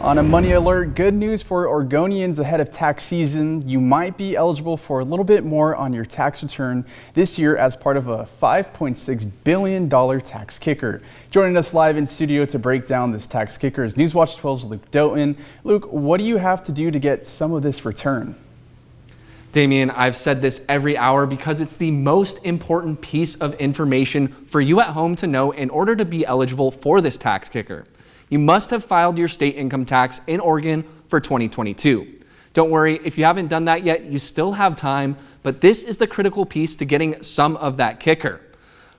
On a money alert, good news for Oregonians ahead of tax season. You might be eligible for a little bit more on your tax return this year as part of a $5.6 billion tax kicker. Joining us live in studio to break down this tax kicker is Newswatch 12's Luke Doughton. Luke, what do you have to do to get some of this return? Damien, I've said this every hour because it's the most important piece of information for you at home to know in order to be eligible for this tax kicker. You must have filed your state income tax in Oregon for 2022. Don't worry, if you haven't done that yet, you still have time, but this is the critical piece to getting some of that kicker.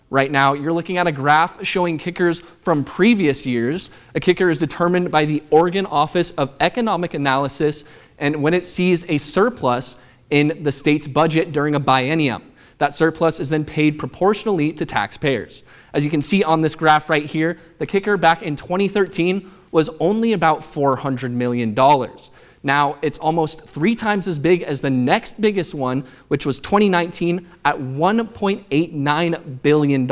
Right now, you're looking at a graph showing kickers from previous years. A kicker is determined by the Oregon Office of Economic Analysis, and when it sees a surplus in the state's budget during a biennium. That surplus is then paid proportionally to taxpayers. As you can see on this graph right here, the kicker back in 2013 was only about $400 million. Now it's almost 3 times as big as the next biggest one, which was 2019 at $1.89 billion.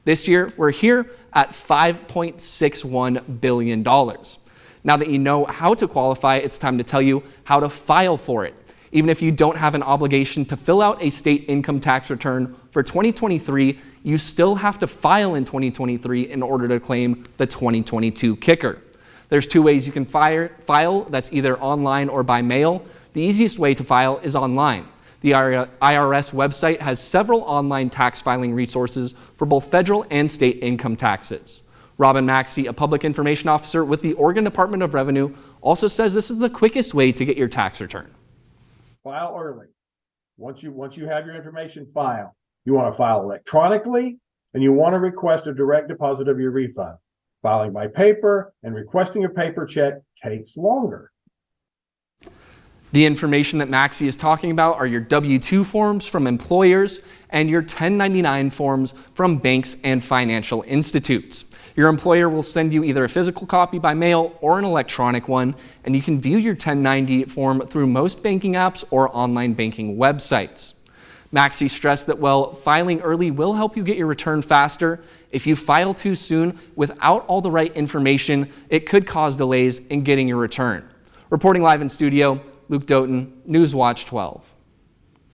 This year, we're here at $5.61 billion. Now that you know how to qualify, it's time to tell you how to file for it. Even if you don't have an obligation to fill out a state income tax return for 2023, you still have to file in 2023 in order to claim the 2022 kicker. There's 2 ways you can file, that's either online or by mail. The easiest way to file is online. The IRS website has several online tax filing resources for both federal and state income taxes. Robin Maxey, a public information officer with the Oregon Department of Revenue, also says this is the quickest way to get your tax return. File early. Once you have your information, file. You want to file electronically, and you want to request a direct deposit of your refund. Filing by paper and requesting a paper check takes longer. The information that Maxey is talking about are your W-2 forms from employers and your 1099 forms from banks and financial institutes. Your employer will send you either a physical copy by mail or an electronic one, and you can view your 1090 form through most banking apps or online banking websites. Maxey stressed that while filing early will help you get your return faster, if you file too soon without all the right information, it could cause delays in getting your return. Reporting live in studio, Luke Doughton, Newswatch 12.